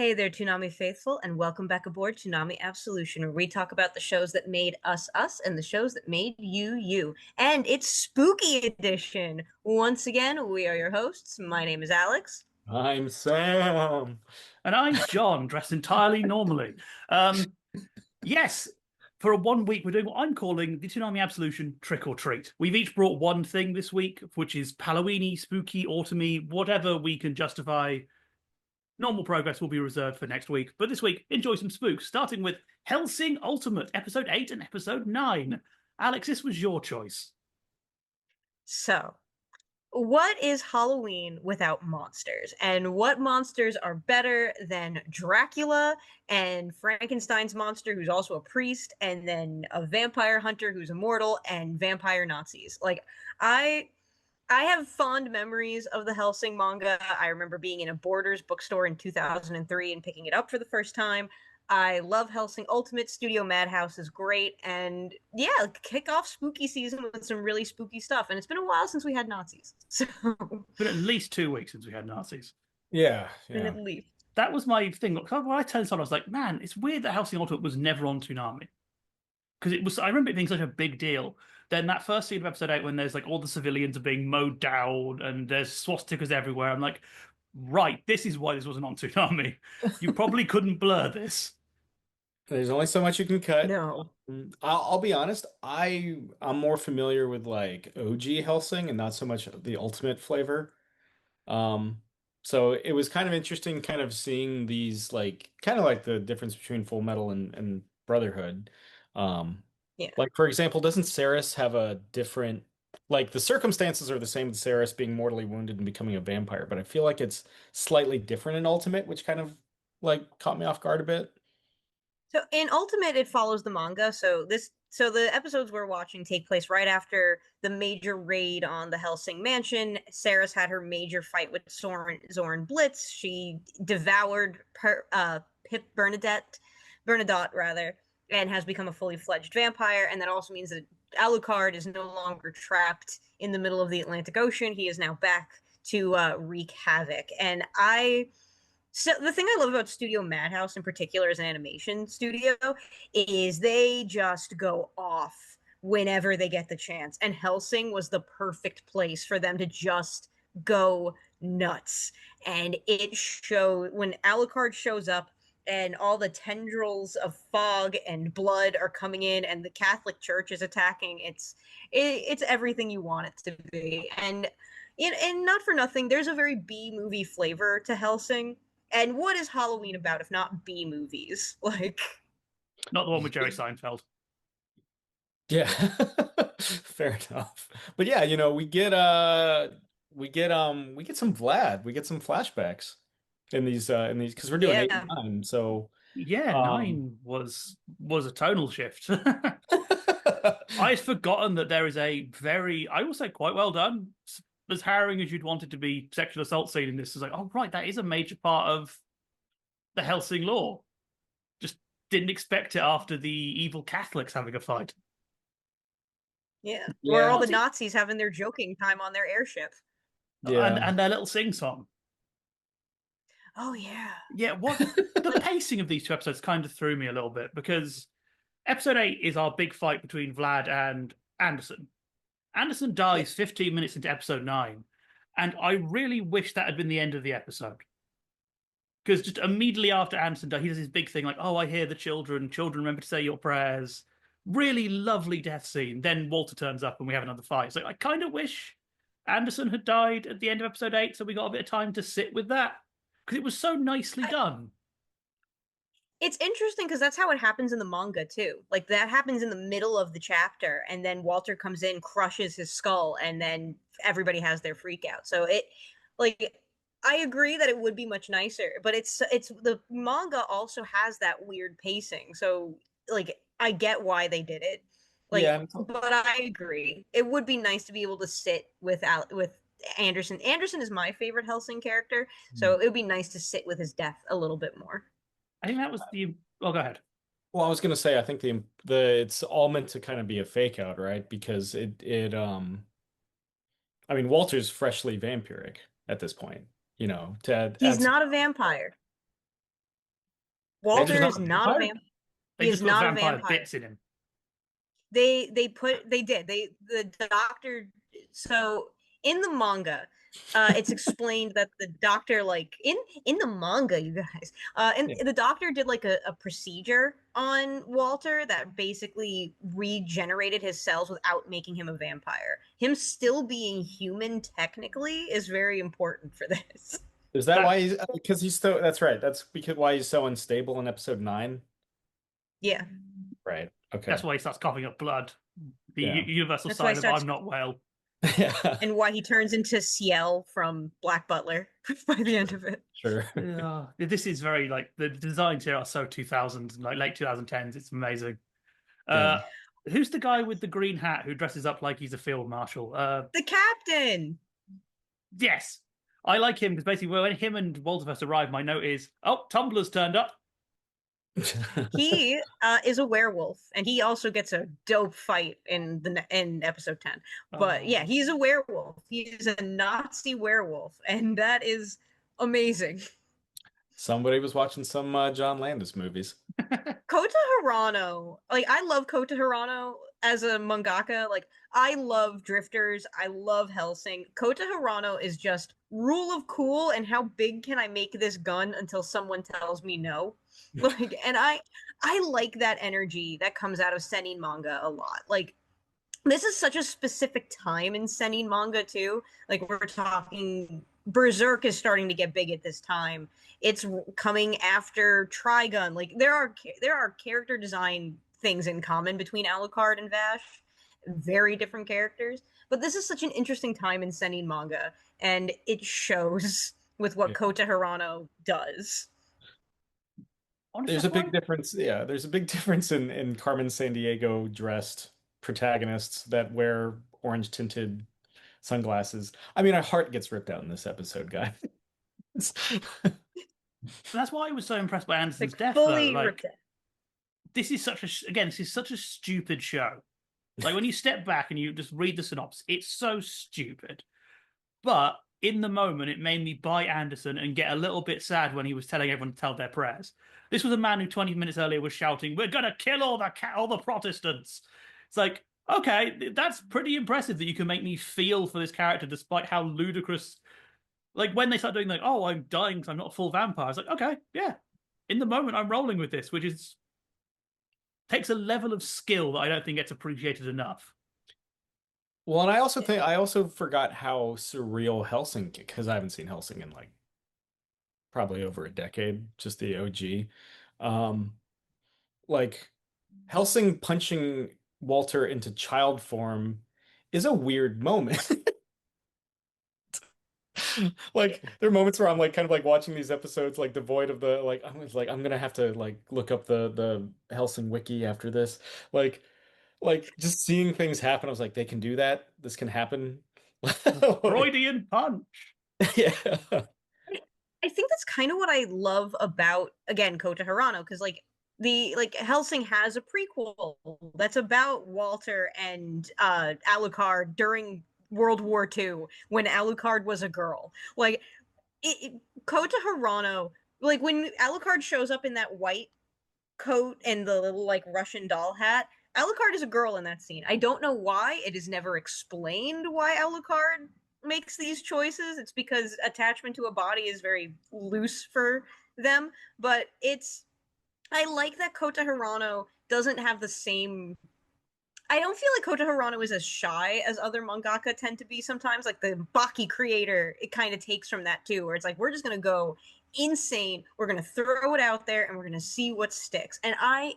Hey there, Toonami faithful, and welcome back aboard Toonami Absolution, where we talk about the shows that made us us and the shows that made you you. And it's Spooky Edition. Once again, we are your hosts. My name is Alyx. I'm Sam. And I'm John, dressed entirely normally. Um, yes, for a 1 week, we're doing what I'm calling the Toonami Absolution Trick or Treat. We've each brought one thing this week, which is Halloweeny, spooky, autumny, whatever we can justify. Normal progress will be reserved for next week. But this week, enjoy some spooks, starting with Hellsing Ultimate, Episode 8 and Episode 9. Alyx, this was your choice. So, what is Halloween without monsters? And what monsters are better than Dracula and Frankenstein's monster, who's also a priest, and then a vampire hunter who's immortal, and vampire Nazis? I have fond memories of the Hellsing manga. I remember being in a Borders bookstore in 2003 and picking it up for the first time. I love Hellsing Ultimate. Studio Madhouse is great. And yeah, kick off spooky season with some really spooky stuff. And it's been a while since we had Nazis. So, But at least 2 weeks since we had Nazis. Yeah, been at least. That was my thing. When I turned this on, I was like, man, it's weird that Hellsing Ultimate was never on Toonami. Because it was, I remember it being such a big deal. Then that first scene of episode 8, when there's like all the civilians are being mowed down and there's swastikas everywhere, I'm like, right, this is why this wasn't on Toonami. You probably couldn't blur this. there's only so much you can cut. No. I'll be honest. I'm more familiar with like OG Hellsing and not so much the ultimate flavor. Um, so it was kind of interesting, kind of seeing these like kind of like the difference between Full Metal and Brotherhood. Um, Yeah. like for example, doesn't Ceres have a different like the circumstances are the same with Ceres being mortally wounded and becoming a vampire, but I feel like it's slightly different in Ultimate, which kind of like caught me off guard a bit. So in Ultimate, it follows the manga. So the episodes we're watching take place right after the major raid on the Hellsing Mansion. Sarah's had her major fight with Zorn Blitz. She devoured Pip Bernadotte rather, and has become a fully fledged vampire. And that also means that Alucard is no longer trapped in the middle of the Atlantic Ocean. He is now back to wreak havoc. So the thing I love about Studio Madhouse in particular as an animation studio is they just go off whenever they get the chance. And Hellsing was the perfect place for them to just go nuts. And it showed when Alucard shows up and all the tendrils of fog and blood are coming in and the Catholic Church is attacking. It's everything you want it to be. And not for nothing, there's a very B movie flavor to Hellsing. And what is Halloween about if not B movies? Like, Not the one with Jerry Seinfeld. Yeah, fair enough. But yeah, we get some Vlad, we get some flashbacks in these because we're doing eight yeah, and nine, so Yeah, um 9 was a tonal shift. I had forgotten that there is a very, I will say, quite well done, as harrowing as you'd want it to be, sexual assault scene in this. Is like, oh right, that is a major part of the Helsing lore. Just didn't expect it after the evil Catholics having a fight. yeah. Where all yeah, the Nazis having their joking time on their airship. yeah. And their little sing song. Oh yeah. Yeah, what the pacing of these two episodes kind of threw me a little bit because episode 8 is our big fight between Vlad and Anderson. Anderson dies 15 minutes into episode 9, and I really wish that had been the end of the episode. Because just immediately after Anderson dies, he does his big thing like, oh, I hear the children. Children, remember to say your prayers. Really lovely death scene. Then Walter turns up and we have another fight. So I kind of wish Anderson had died at the end of episode 8, so we got a bit of time to sit with that. Because it was so nicely done. It's interesting because that's how it happens in the manga too. Like that happens in the middle of the chapter, and then Walter comes in, crushes his skull, and then everybody has their freak out. So like, I agree that it would be much nicer, but it's the manga also has that weird pacing. So like, I get why they did it. Like, Yeah, but I agree. It would be nice to be able to sit with Anderson. Anderson is my favorite Helsing character, so it would be nice to sit with his death a little bit more. I think that was the. Oh, go ahead. well, I was gonna say I think the it's all meant to kind of be a fake out, right? Because it I mean Walter's freshly vampiric at this point, to He's add some, not a vampire. Walter not is a not a vampire? vampire. They He just is put not a vampire vampire. bits in him. The doctor. So in the manga, it's explained that the doctor, like in the manga, you guys, and Yeah. the doctor did like a procedure on Walter that basically regenerated his cells without making him a vampire. Him still being human technically is very important for this. Is that That why he's because he's so that's right. That's because why he's so unstable in episode 9. Yeah, Right. that's Okay. why he starts coughing up blood. The Yeah. universal that's why he sign of starts I'm not well. Yeah. and why he turns into Ciel from Black Butler by the end of it. Sure. Yeah, this is very like the designs here are so 2000s, like late 2010s. It's amazing. Yeah. Who's the guy with the green hat who dresses up like he's a field marshal? The captain. Yes, I like him because basically when him and Walter first arrive, my note is, oh, Tumblr's turned up. He is a werewolf, and he also gets a dope fight in episode 10. But yeah, he's a werewolf. He is a Nazi werewolf, and that is amazing. Somebody was watching some John Landis movies. Kota Hirano, like I love Kota Hirano as a mangaka. Like I love Drifters, I love Hellsing. Kota Hirano is just rule of cool and how big can I make this gun until someone tells me no. Like and I like that energy that comes out of seinen manga a lot. Like this is such a specific time in seinen manga too. Like we're talking Berserk is starting to get big at this time. It's coming after Trigun. Like there are character design things in common between Alucard and Vash. Very different characters, but this is such an interesting time in seinen manga, and it shows with what Yeah. Kota Hirano does. There's a big difference. Yeah, there's a big difference in Carmen Sandiego dressed protagonists that wear orange tinted sunglasses. I mean, our heart gets ripped out in this episode, guys. That's why I was so impressed by Anderson's Like death, though. fully Like ripped it. this is such a stupid show. Like when you step back and you just read the synopsis, it's so stupid. But in the moment, it made me buy Anderson and get a little bit sad when he was telling everyone to tell their prayers. This was a man who 20 minutes earlier was shouting, "We're gonna kill all the Protestants." It's like, okay, that's pretty impressive that you can make me feel for this character despite how ludicrous. Like when they start doing like, "Oh, I'm dying because I'm not a full vampire." It's like, okay, yeah. In the moment, I'm rolling with this, which is takes a level of skill that I don't think gets appreciated enough. Well, and I also forgot how surreal Hellsing, because I haven't seen Hellsing in like probably over a decade, just the OG. Um, like Hellsing punching Walter into child form is a weird moment. Like there are moments where I'm like kind of like watching these episodes like devoid of the like I'm gonna have to like look up the Hellsing wiki after this. Like just seeing things happen, I was like, they can do that. This can happen. Freudian punch. Yeah. I think that's kind of what I love about again Kota Hirano because like Hellsing has a prequel that's about Walter and Alucard during World War II when Alucard was a girl. Like Kota Hirano, like when Alucard shows up in that white coat and the little like Russian doll hat, Alucard is a girl in that scene. I don't know why. It is never explained why Alucard makes these choices. It's because attachment to a body is very loose for them. But I like that Kota Hirano doesn't have the same. I don't feel like Kota Hirano is as shy as other mangaka tend to be sometimes. Like the Baki creator, it kind of takes from that too, where it's like, we're just going to go insane. We're going to throw it out there and we're going to see what sticks. And I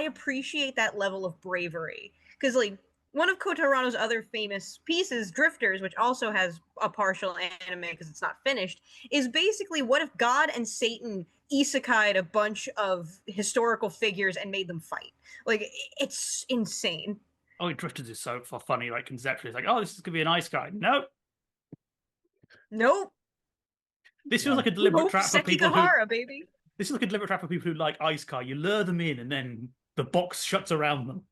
appreciate that level of bravery. Because like one of Kota Hirano's other famous pieces, Drifters, which also has a partial anime because it's not finished, is basically what if God and Satan isekai'd a bunch of historical figures and made them fight. Like it's insane. Oh, Drifters is so funny, like conceptually. It's like, oh, this is gonna be a nice guy. Nope. Nope. This feels like a deliberate Nope. trap for people Sekigahara, baby. This is like a deliberate trap for people who like Ice Car. You lure them in, and then the box shuts around them.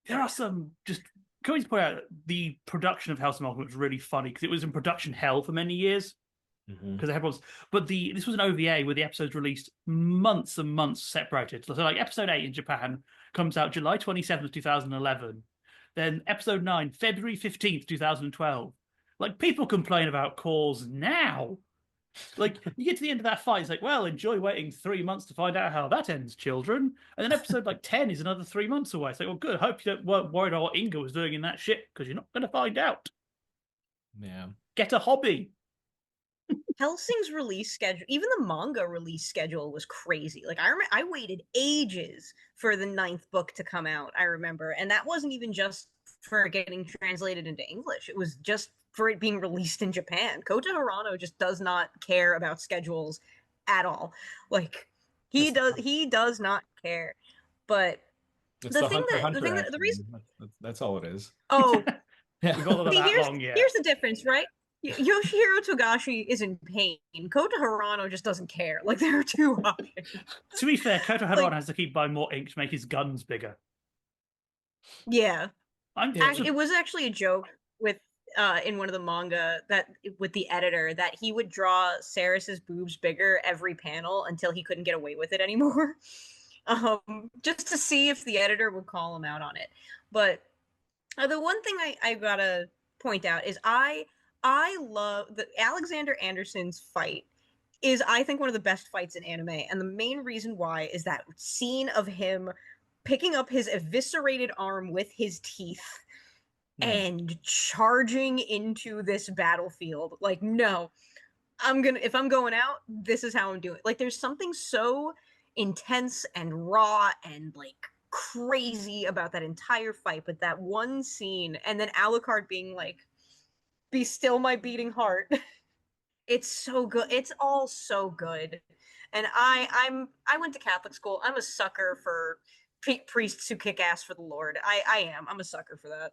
There are some just. Can we just point out the production of House of Malcolm was really funny because it was in production hell for many years. because everyone's. But this was an OVA where the episodes released months and months separated. So like episode 8 in Japan comes out July 27th, 2011. Then episode 9, February 15th, 2012. Like people complain about calls now. Like you get to the end of that fight, it's like, well, enjoy waiting 3 months to find out how that ends, children. And then episode like 10 is another 3 months away. It's like, well, good. Hope you weren't worried about what Inga was doing in that shit because you're not going to find out. Yeah. Get a hobby. Hellsing's release schedule, even the manga release schedule was crazy. Like I remember I waited ages for the 9th book to come out, I remember. And that wasn't even just for it getting translated into English. It was just for it being released in Japan. Kota Hirano just does not care about schedules at all. Like he does not care. But It's the the thing Hunter that the Hunter thing that the action. reason That's all it is. oh We've got see, that long yet. here's the difference, right? Yoshihiro Togashi is in pain. Kota Hirano just doesn't care. Like there are two options. To be fair, Kota Hirano Like- has to keep buying more ink to make his guns bigger. Yeah. Yeah. It was actually a joke with in one of the manga that with the editor that he would draw Saris's boobs bigger every panel until he couldn't get away with it anymore. Just to see if the editor would call him out on it. But the one thing I gotta point out is I love the Alexander Anderson's fight is I think one of the best fights in anime, and the main reason why is that scene of him picking up his eviscerated arm with his teeth and charging into this battlefield. Like, no, if I'm going out, this is how I'm doing it. Like, there's something so intense and raw and like crazy about that entire fight, but that one scene, and then Alucard being like, "Be still, my beating heart." It's so good. It's all so good. And I went to Catholic school. I'm a sucker for priests who kick ass for the Lord. I am. I'm a sucker for that.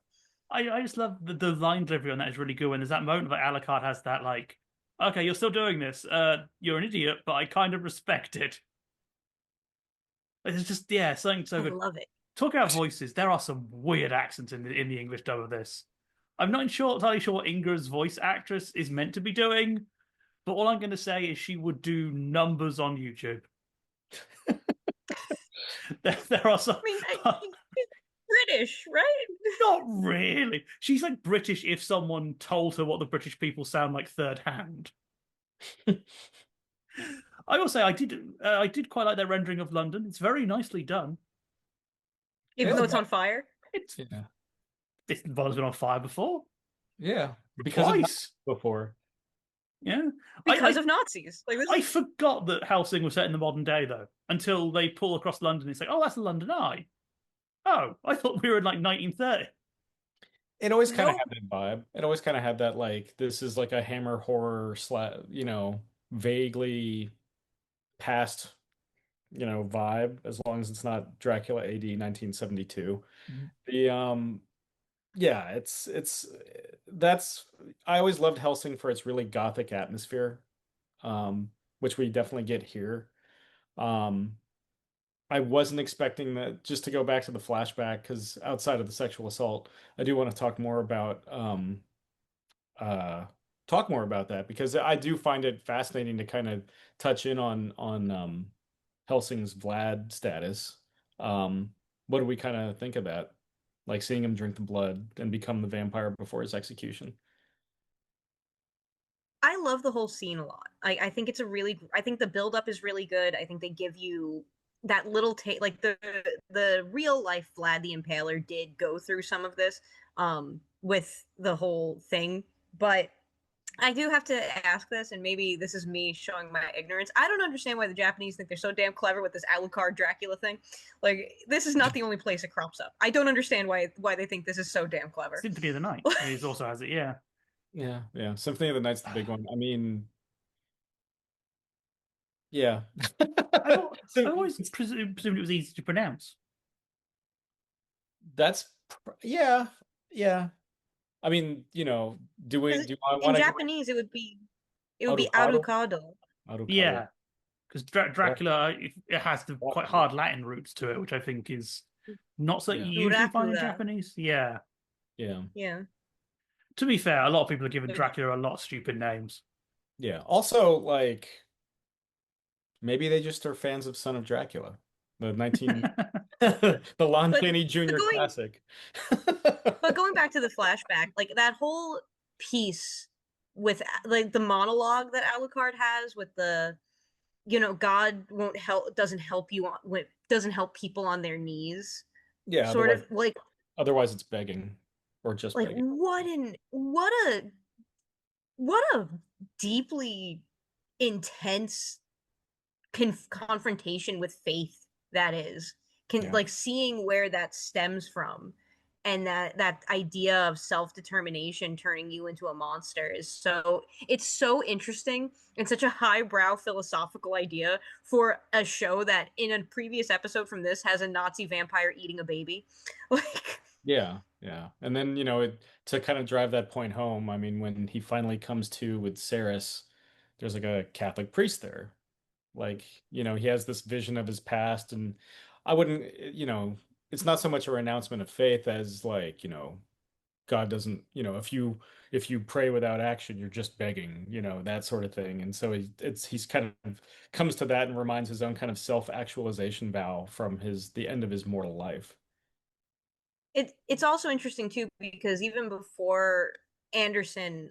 I just love the line delivery on that is really good. And there's that moment that Alucard has that like, okay, you're still doing this. You're an idiot, but I kind of respect it. It's just something so good. I love it. Talk about voices. There are some weird accents in the English dub of this. I'm not entirely sure what Inga's voice actress is meant to be doing, but all I'm going to say is she would do numbers on YouTube. there are some. I mean, she's British, right? Not really. She's like British if someone told her what the British people sound like third hand. I will say I did quite like their rendering of London. It's very nicely done. Even though it's on fire. This has been on fire before. Yeah, because Twice before. Yeah, because of Nazis. Like this I forgot that Hellsing was set in the modern day though, until they pull across London. It's like, oh, that's the London Eye. Oh, I thought we were in like 1930. It always kind of had that vibe. It always kind of had that like this is like a Hammer horror vaguely past, vibe. As long as it's not Dracula AD 1972. The that's I always loved Hellsing for its really gothic atmosphere, which we definitely get here. I wasn't expecting that. Just to go back to the flashback, because outside of the sexual assault, I do want to talk more about that, because I do find it fascinating to kind of touch in on Helsing's Vlad status. What do we kind of think of that? Like seeing him drink the blood and become the vampire before his execution. I love the whole scene a lot. I think it's I think the buildup is really good. I think they give you that little like the real life Vlad the Impaler did go through some of this with the whole thing, but I do have to ask this, and maybe this is me showing my ignorance. I don't understand why the Japanese think they're so damn clever with this Alucard Dracula thing. Like, this is not the only place it crops up. I don't understand why they think this is so damn clever. Symphony of the Night. He also has it, yeah. Yeah. Symphony of the Night's the big one. I mean, yeah. I always presumed it was easy to pronounce. Yeah. I mean, do I want to? In Japanese, it would be Alucardo. Yeah, because Dracula it has the quite hard Latin roots to it, which I think is not so you usually find in Japanese. Yeah. To be fair, a lot of people are giving Dracula a lot of stupid names. Yeah. Also, like maybe they just are fans of Son of Dracula, the 19 the Lon But Chaney but Jr. going classic. but going back to the flashback, like that whole piece with like the monologue that Alucard has with the God won't help doesn't help you on doesn't help people on their knees, Yeah, sort of otherwise it's begging or just like begging. what a deeply intense confrontation with faith that is, can Yeah. like seeing where that stems from, and that idea of self-determination turning you into a monster is it's so interesting and such a highbrow philosophical idea for a show that in a previous episode from this has a Nazi vampire eating a baby. Like, Yeah, yeah. And then, to kind of drive that point home, I mean, when he finally comes to with Saris, there's like a Catholic priest there. Like, he has this vision of his past, and I wouldn't, it's not so much a renouncement of faith as like, God doesn't, if you pray without action, you're just begging, that sort of thing. And so he's kind of comes to that and reminds his own kind of self-actualization vow from the end of his mortal life. it's also interesting too because even before Anderson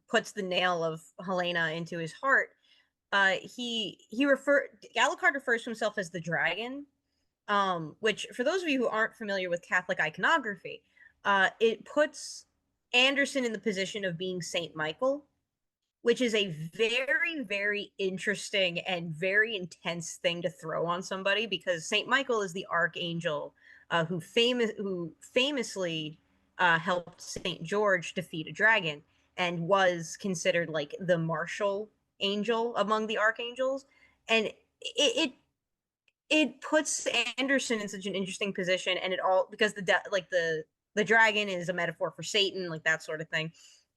puts the nail of Helena into his heart, Alucard refers to himself as the dragon, which for those of you who aren't familiar with Catholic iconography, it puts Anderson in the position of being Saint Michael, which is a very, very interesting and very intense thing to throw on somebody because Saint Michael is the archangel who famously helped Saint George defeat a dragon and was considered like the martial angel among the archangels, and it puts Anderson in such an interesting position, and it all because the dragon is a metaphor for Satan, like that sort of thing,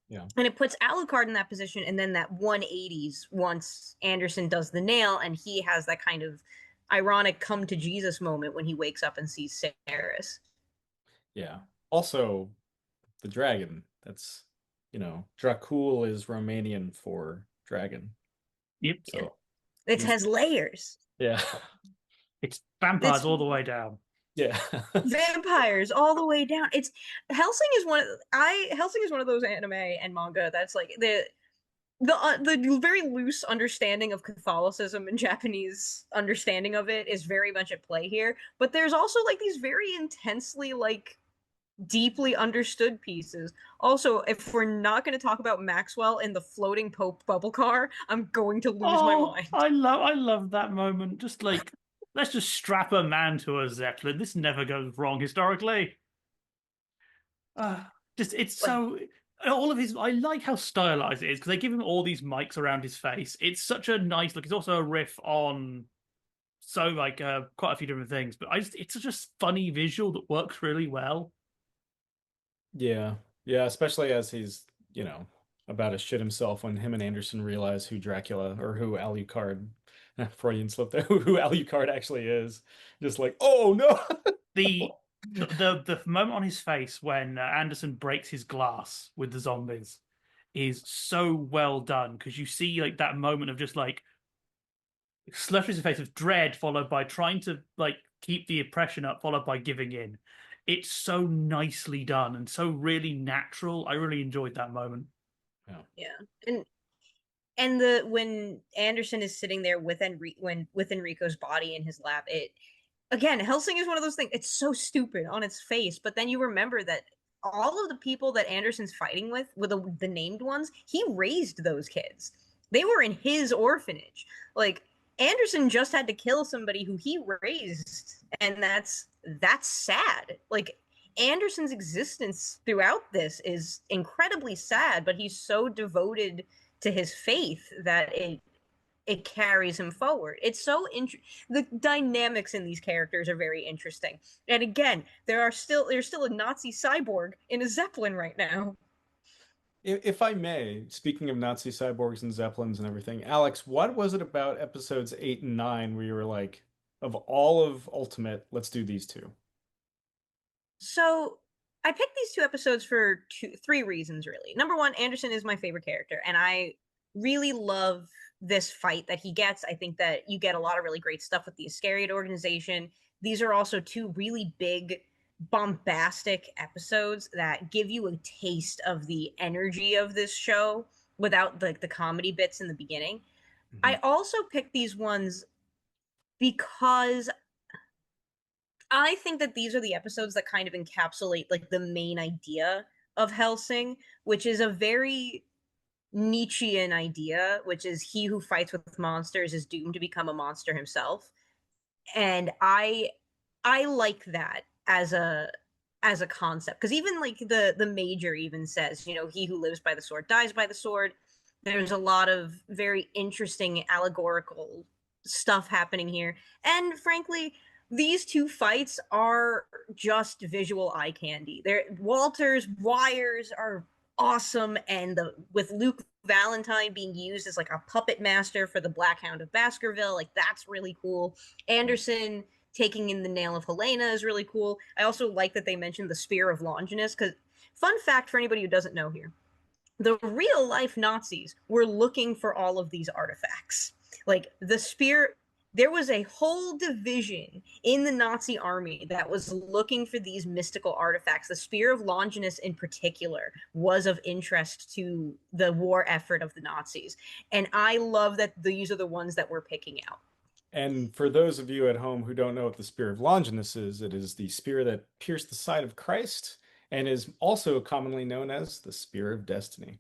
Yeah. and it puts Alucard in that position, and then that 180s once Anderson does the nail, and he has that kind of ironic come to Jesus moment when he wakes up and sees Saris. Yeah. Also, the dragon. That's, Dracul is Romanian for dragon. Yep. Yeah, So it he's has layers. yeah. It's vampires It's all the way down. Yeah. vampires all the way down. It's Hellsing is one of those anime and manga that's like the very loose understanding of Catholicism and Japanese understanding of it is very much at play here. But there's also like these very intensely like deeply understood pieces. Also, if we're not going to talk about Maxwell in the floating Pope bubble car, I'm going to lose my Oh, mind. I love that moment. Just like let's just strap a man to a zeppelin. This never goes wrong historically. Uh, just it's Like, so all of his. I like how stylized it is because they give him all these mics around his face. It's such a nice look. It's also a riff on quite a few different things, but it's such a funny visual that works really well. Yeah. Yeah, especially as he's, about to shit himself when him and Anderson realize who Dracula or who Alucard Freudian slip there, who Alucard actually is. Just like, oh no. The the moment on his face when Anderson breaks his glass with the zombies is so well done because you see like that moment of just like Slutter's face of dread, followed by trying to like keep the oppression up, followed by giving in. It's so nicely done and so really natural. I really enjoyed that moment. Yeah. yeah. And the when Anderson is sitting there with with Enrico's body in his lap, it again, Hellsing is one of those things. It's so stupid on its face, but then you remember that all of the people that Anderson's fighting with the named ones, he raised those kids. They were in his orphanage. Like Anderson just had to kill somebody who he raised, and that's sad. Like Anderson's existence throughout this is incredibly sad, but he's so devoted to his faith that it carries him forward. It's so the dynamics in these characters are very interesting. And again, there's still a Nazi cyborg in a Zeppelin right now. If I may, speaking of Nazi cyborgs and Zeppelins and everything, Alex, what was it about episodes 8 and 9 where you were like, of all of Ultimate, let's do these two? So I picked these two episodes for three reasons really. Number one, Anderson is my favorite character, and really love this fight that he gets. I think that you get a lot of really great stuff with the Iscariot organization. These are also two really big, bombastic episodes that give you a taste of the energy of this show without the comedy bits in the beginning. I also picked these ones because I think that these are the episodes that kind of encapsulate like the main idea of Hellsing, which is a very Nietzschean idea, which is he who fights with monsters is doomed to become a monster himself. And I like that as a concept, because even like the major even says, you know, he who lives by the sword dies by the sword. There's a lot of very interesting allegorical stuff happening here, and frankly, these two fights are just visual eye candy. Walter's wires are awesome, and the with Luke Valentine being used as like a puppet master for the Black Hound of Baskerville, like that's really cool. Anderson taking in the nail of Helena is really cool. I also like that they mentioned the spear of Longinus, because fun fact for anybody who doesn't know here, the real life Nazis were looking for all of these artifacts. Like the spear, there was a whole division in the Nazi army that was looking for these mystical artifacts. The spear of Longinus, in particular, was of interest to the war effort of the Nazis. And I love that these are the ones that we're picking out. And for those of you at home who don't know what the Spear of Longinus is, it is the spear that pierced the side of Christ and is also commonly known as the Spear of Destiny.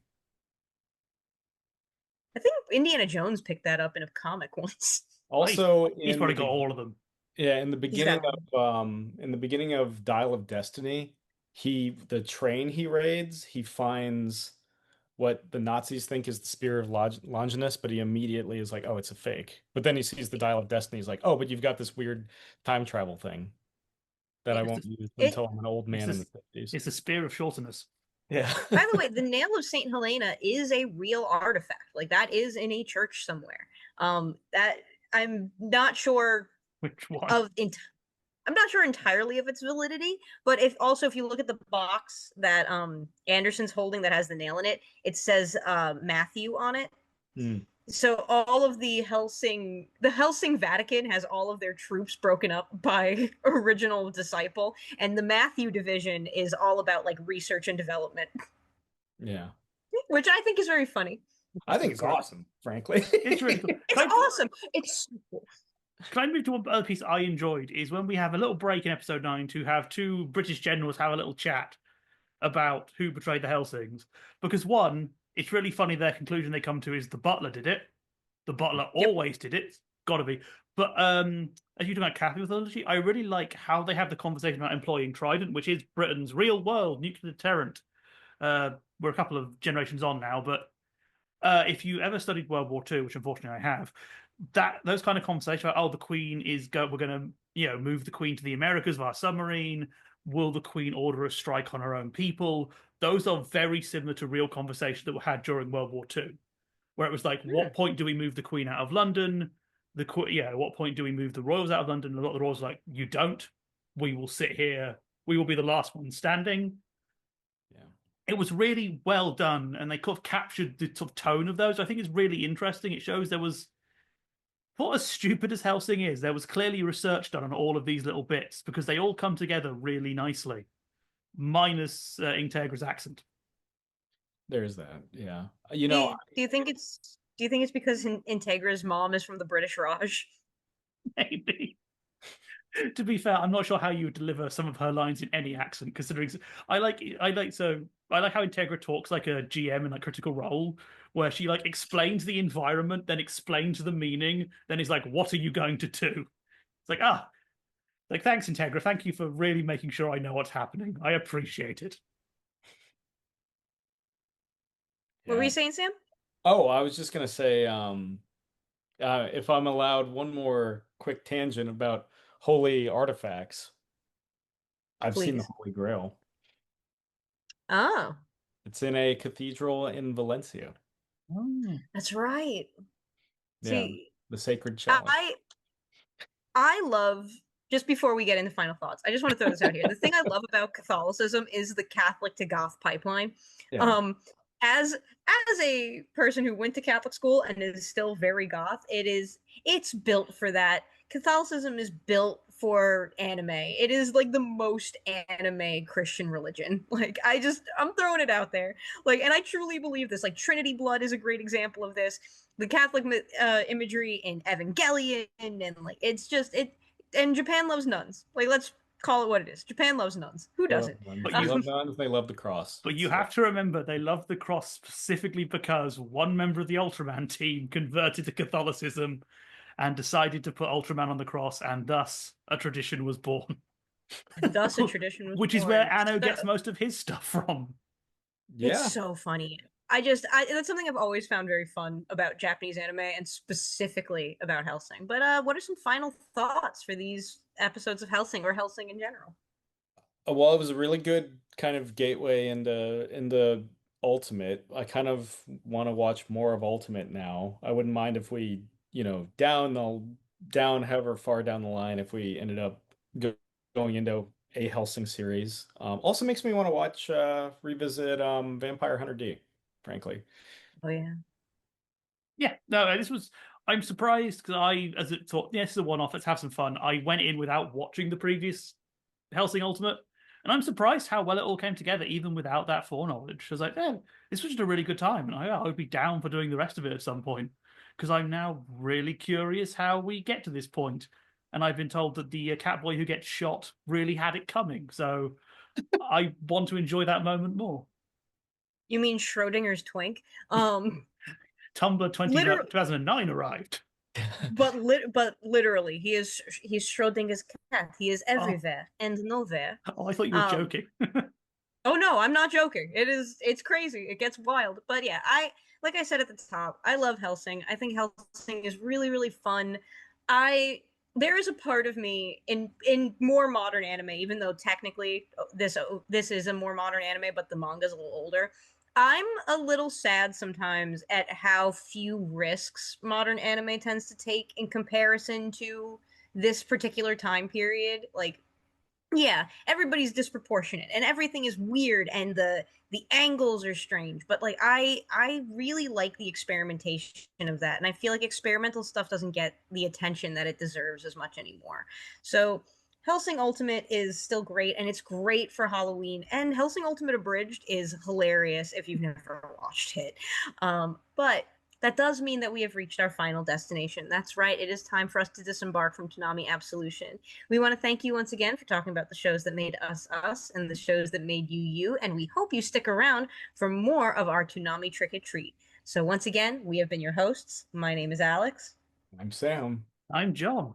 I think Indiana Jones picked that up in a comic once. Also, he's probably got all of them. Yeah, in the beginning of Dial of Destiny, the train he raids, he finds what the Nazis think is the Spear of Longinus, but he immediately is like, "Oh, it's a fake." But then he sees the Dial of Destiny, he's like, "Oh, but you've got this weird time travel thing that I won't use until I'm an old man in the 50s." It's the Spear of Shortiness. Yeah. By the way, the nail of Saint Helena is a real artifact. Like that is in a church somewhere. That I'm not sure Which one? I'm not sure entirely of its validity, but if you look at the box that Anderson's holding that has the nail in it, it says Matthew on it. So all of the Hellsing Vatican has all of their troops broken up by original disciple, and the Matthew division is all about like research and development. Yeah. Which I think is very funny. I think it's awesome, frankly. It's really cool. It's awesome. It's so cool. Can I move to one other piece I enjoyed is when we have a little break in episode 9 to have two British generals have a little chat about who betrayed the Hellsings. Because one, it's really funny their conclusion they come to is the butler did it. The butler always did it. Gotta be. But as you talk about Catholic mythology, I really like how they have the conversation about employing Trident, which is Britain's real world nuclear deterrent. We're a couple of generations on now, but if you ever studied World War II, which unfortunately I have, those kind of conversations about, the Queen we're going to move the Queen to the Americas via submarine. Will the Queen order a strike on her own people? Those are very similar to real conversations that were had during World War II, where it was like, what point do we move the Queen out of London? At what point do we move the royals out of London? And a lot of the royals are like, you don't. We will sit here. We will be the last one standing. It was really well done, and they kind of captured the sort of tone of those. I think it's really interesting. It shows there was, what as stupid as Hellsing is, there was clearly research done on all of these little bits because they all come together really nicely, minus Integra's accent. There's that, yeah. Do you think it's because Integra's mom is from the British Raj? Maybe. To be fair, I'm not sure how you would deliver some of her lines in any accent, considering I like how Integra talks like a GM in like Critical Role, where she like explains the environment, then explains the meaning, then is like, "What are you going to do?" It's like, thanks, Integra. Thank you for really making sure I know what's happening. I appreciate it. What were you saying, Sam? Oh, I was just gonna say, if I'm allowed one more quick tangent about holy artifacts. I've seen the Holy Grail. Oh. It's in a cathedral in Valencia. That's right. Yeah, see, the sacred chalice. I love, just before we get into final thoughts, I just want to throw this out here. The thing I love about Catholicism is the Catholic to Goth pipeline. Yeah. as a person who went to Catholic school and is still very goth, it's built for that. Catholicism is built for anime. It is like the most anime Christian religion. Like I'm throwing it out there. Like, and I truly believe this. Like Trinity Blood is a great example of this. The Catholic imagery in Evangelion, and like it's just it. And Japan loves nuns. Like let's call it what it is. Japan loves nuns. Who They love doesn't? nuns. They love nuns. They love the cross. But you have to remember, they love the cross specifically because one member of the Ultraman team converted to Catholicism and decided to put Ultraman on the cross, and thus a tradition was born. Thus a tradition was Which is born. where Anno gets most of his stuff from. Yeah. It's so funny. That's something I've always found very fun about Japanese anime and specifically about Hellsing. But what are some final thoughts for these episodes of Hellsing or Hellsing in general? Well, it was a really good kind of gateway into Ultimate. I kind of want to watch more of Ultimate now. I wouldn't mind if we, down however far down the line if we ended up going into a Hellsing series. Also makes me want to watch revisit Vampire Hunter D, frankly. Oh yeah. Yeah, no, I'm surprised because as it thought, this is a one-off, let's have some fun. I went in without watching the previous Hellsing Ultimate, and I'm surprised how well it all came together, even without that foreknowledge. I was like, this was just a really good time, and I would be down for doing the rest of it at some point, because I'm now really curious how we get to this point. And I've been told that the Catboy who gets shot really had it coming, so I want to enjoy that moment more. You mean Schrodinger's twink? Tumblr 2009 arrived. But literally, he's Schrodinger's cat. He is everywhere and nowhere. Oh, I thought you were joking. Oh no, I'm not joking. It's crazy. It gets wild. But yeah, like I said at the top, I love Hellsing. I think Hellsing is really, really fun. There is a part of me in more modern anime, even though technically this is a more modern anime, but the manga's a little older. I'm a little sad sometimes at how few risks modern anime tends to take in comparison to this particular time period. Like, yeah, everybody's disproportionate and everything is weird and the angles are strange, but like I really like the experimentation of that, and I feel like experimental stuff doesn't get the attention that it deserves as much anymore. So Hellsing Ultimate is still great, and it's great for Halloween, and Hellsing Ultimate Abridged is hilarious if you've never watched it. But that does mean that we have reached our final destination. That's right, it is time for us to disembark from Toonami Absolution. We want to thank you once again for talking about the shows that made us us and the shows that made you you, and we hope you stick around for more of our Toonami Trick or Treat. So once again, we have been your hosts. My name is Alyx. I'm Sam. I'm John.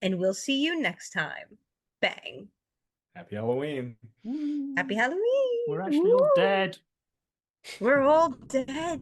And we'll see you next time. Bang. Happy Halloween. Happy Halloween. We're actually all dead. We're all dead.